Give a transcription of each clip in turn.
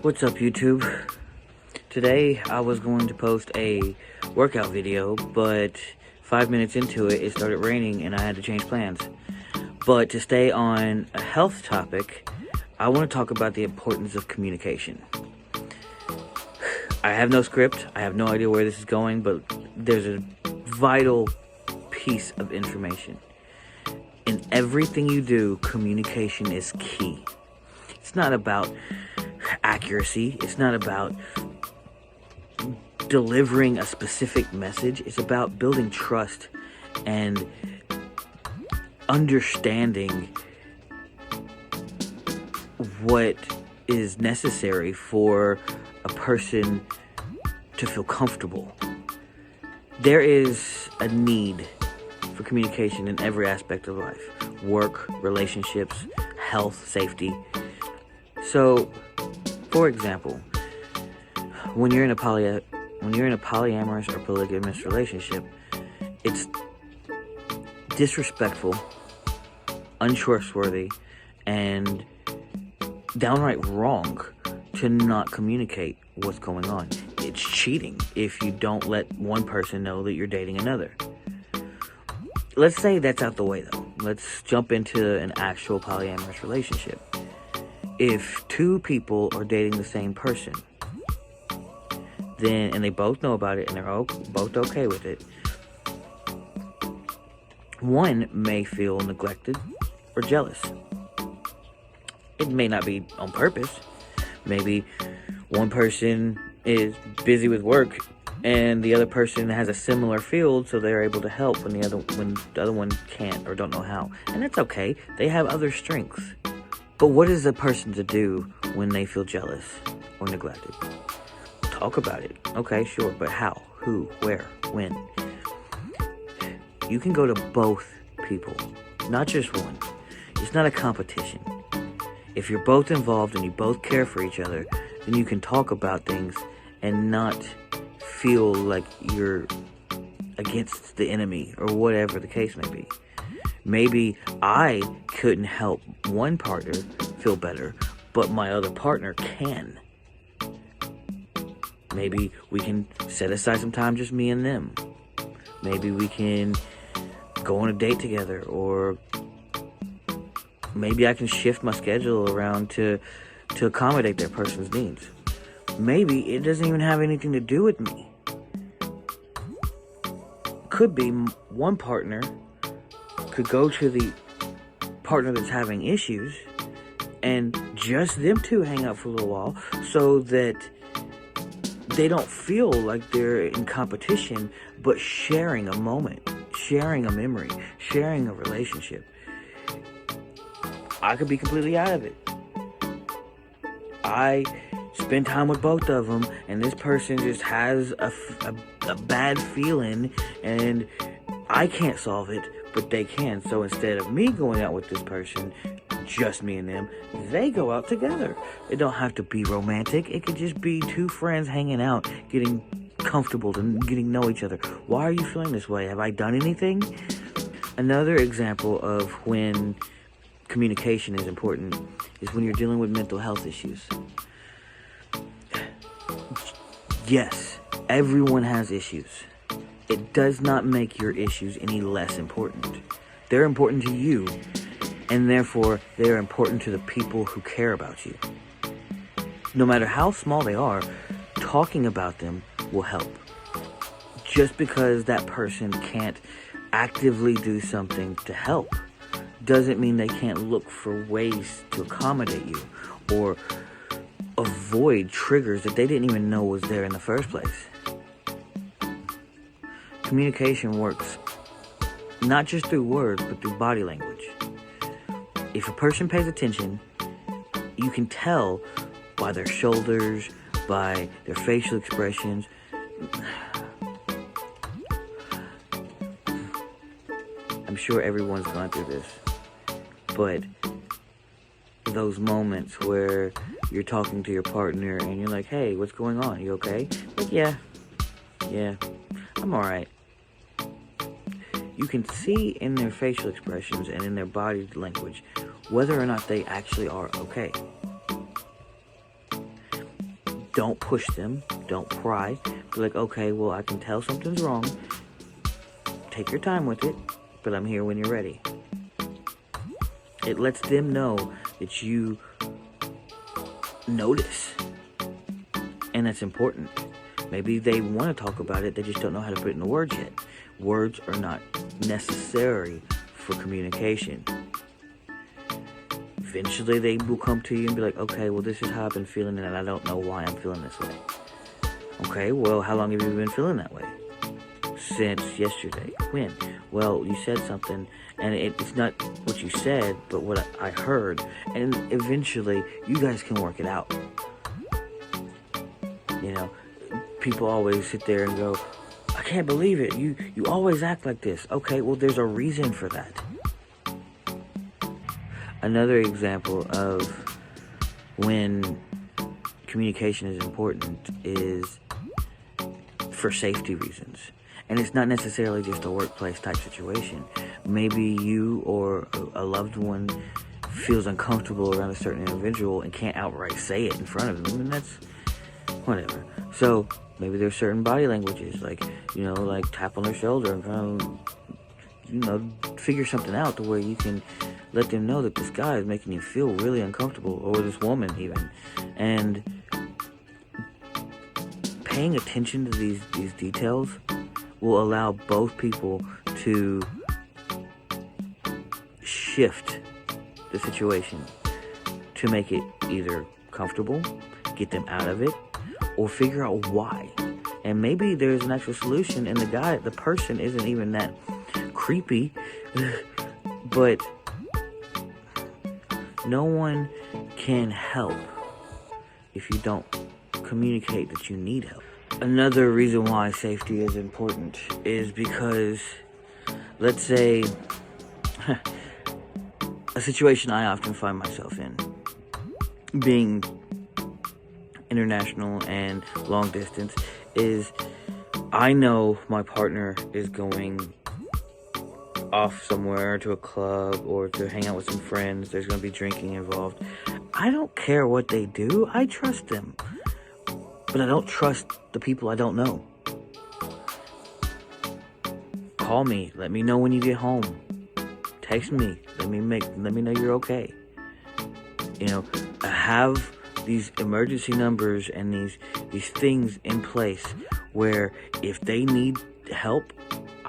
What's up, YouTube? Today I was going to post a workout video, but 5 minutes into it, it started raining and I had to change plans. But to stay on a health topic, I want to talk about the importance of communication. I have no script, I have no idea where this is going, but there's a vital piece of information. In everything you do, communication is key. It's not about accuracy. It's not about delivering a specific message. It's about building trust and understanding what is necessary for a person to feel comfortable. There is a need for communication in every aspect of life: work, relationships, health, safety. So, for example, when you're in a polyamorous or polygamous relationship, it's disrespectful, untrustworthy, and downright wrong to not communicate what's going on. It's cheating if you don't let one person know that you're dating another. Let's say that's out the way, though. Let's jump into an actual polyamorous relationship. If two people are dating the same person, and they both know about it and they're both okay with it, one may feel neglected or jealous. It may not be on purpose. Maybe one person is busy with work and the other person has a similar field, so they're able to help when the other one can't or don't know how. And that's okay. They have other strengths. But what is a person to do when they feel jealous or neglected? Talk about it. Okay, sure, but how? Who? Where? When? You can go to both people, not just one. It's not a competition. If you're both involved and you both care for each other, then you can talk about things and not feel like you're against the enemy or whatever the case may be. Maybe I couldn't help one partner feel better, but my other partner can. Maybe we can set aside some time, just me and them. Maybe we can go on a date together, or maybe I can shift my schedule around to accommodate that person's needs. Maybe it doesn't even have anything to do with me. Could be one partner could go to the partner that's having issues and just them two hang out for a little while so that they don't feel like they're in competition, but sharing a moment, sharing a memory, sharing a relationship. I could be completely out of it. I spend time with both of them, and this person just has a bad feeling, and I can't solve it, but they can. So instead of me going out with this person, just me and them, they go out together. It don't have to be romantic. It could just be two friends hanging out, getting comfortable and getting to know each other. Why are you feeling this way? Have I done anything? Another example of when communication is important is when you're dealing with mental health issues. Yes, everyone has issues. It does not make your issues any less important. They're important to you, and therefore they are important to the people who care about you. No matter how small they are, talking about them will help. Just because that person can't actively do something to help doesn't mean they can't look for ways to accommodate you or avoid triggers that they didn't even know was there in the first place. Communication works not just through words, but through body language. If a person pays attention, you can tell by their shoulders, by their facial expressions. I'm sure everyone's gone through this, but those moments where you're talking to your partner and you're like, hey, what's going on? You okay? Like, yeah, I'm all right. You can see in their facial expressions and in their body language whether or not they actually are okay. Don't push them. Don't pry. Be like, okay, well, I can tell something's wrong. Take your time with it, but I'm here when you're ready. It lets them know that you notice, and that's important. Maybe they want to talk about it, they just don't know how to put it into words yet. Words are not necessary for communication. Eventually they will come to you and be like, okay, well, this is how I've been feeling, and I don't know why I'm feeling this way. Okay, well, how long have you been feeling that way? Since yesterday. When? Well, you said something, and it's not what you said, but what I heard. And eventually, you guys can work it out. You know, people always sit there and go, I can't believe it. You always act like this. Okay, well, there's a reason for that. Another example of when communication is important is for safety reasons. And it's not necessarily just a workplace type situation. Maybe you or a loved one feels uncomfortable around a certain individual and can't outright say it in front of them, and that's whatever. So maybe there's certain body languages, like tap on their shoulder and kind of, figure something out to where you can let them know that this guy is making you feel really uncomfortable, or this woman even. And paying attention to these details will allow both people to shift the situation to make it either comfortable, get them out of it, or figure out why. And maybe there's an actual solution, and the person isn't even that creepy, but no one can help if you don't communicate that you need help. Another reason why safety is important is because, let's say, a situation I often find myself in, being international and long distance, is I know my partner is going off somewhere to a club or to hang out with some friends. There's going to be drinking involved. I don't care what they do. I trust them. But I don't trust the people I don't know. Call me. Let me know when you get home. Text me. Let me know you're okay. Have these emergency numbers and these things in place where if they need help,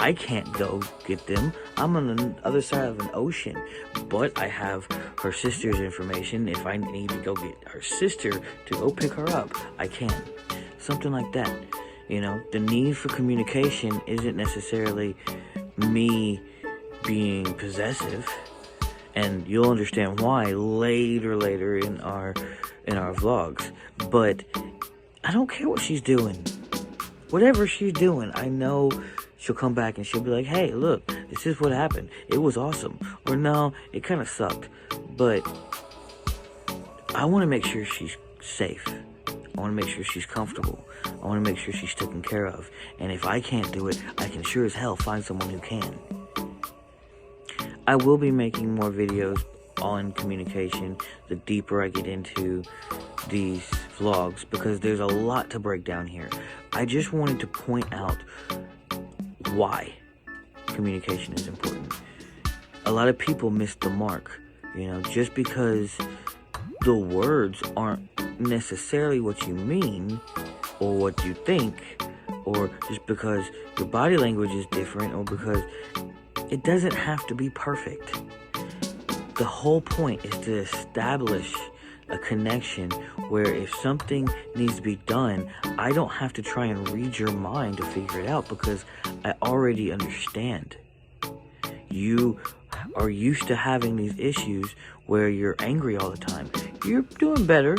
I can't go get them. I'm on the other side of an ocean, but I have her sister's information. If I need to go get her sister to go pick her up, I can. Something like that. The need for communication isn't necessarily me being possessive, and you'll understand why later in our vlogs. But I don't care what she's doing. Whatever she's doing, I know she'll come back and she'll be like, hey, look, this is what happened. It was awesome. Or no, it kind of sucked. But I want to make sure she's safe. I want to make sure she's comfortable. I want to make sure she's taken care of. And if I can't do it, I can sure as hell find someone who can. I will be making more videos on communication the deeper I get into these vlogs, because there's a lot to break down here. I just wanted to point out why communication is important. A lot of people miss the mark, just because the words aren't necessarily what you mean or what you think, or just because your body language is different, or because it doesn't have to be perfect. The whole point is to establish a connection where if something needs to be done, I don't have to try and read your mind to figure it out, because I already understand. You are used to having these issues where you're angry all the time. You're doing better,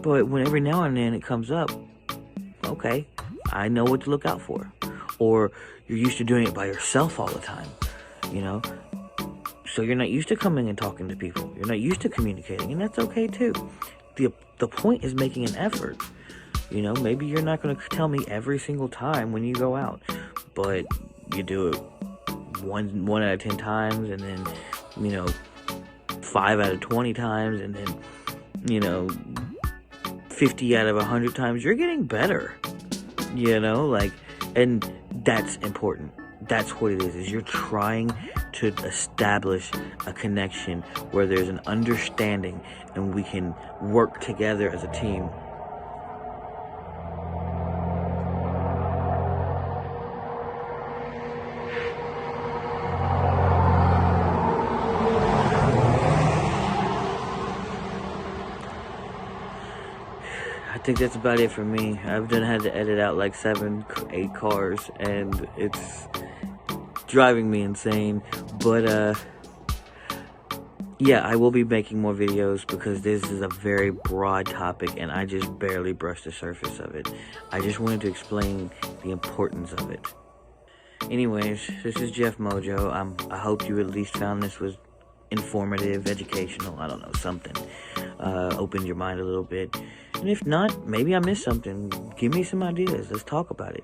but when every now and then it comes up, okay, I know what to look out for. Or you're used to doing it by yourself all the time, So you're not used to coming and talking to people. You're not used to communicating, and that's okay too. The point is making an effort. Maybe you're not going to tell me every single time when you go out, but you do it one out of 10 times, and then 5 out of 20 times, and then 50 out of 100 times, you're getting better. You know, like, and that's important. That's what it is you're trying to establish a connection where there's an understanding and we can work together as a team. I think that's about it for me. I've had to edit out like 7, 8 cars, and it's driving me insane. But yeah, I will be making more videos because this is a very broad topic and I just barely brushed the surface of it. I just wanted to explain the importance of it. Anyways, this is Jeff Mojo. I hope you at least found this was informative, educational, I don't know, something. Opened your mind a little bit. And if not, maybe I missed something. Give me some ideas. Let's talk about it.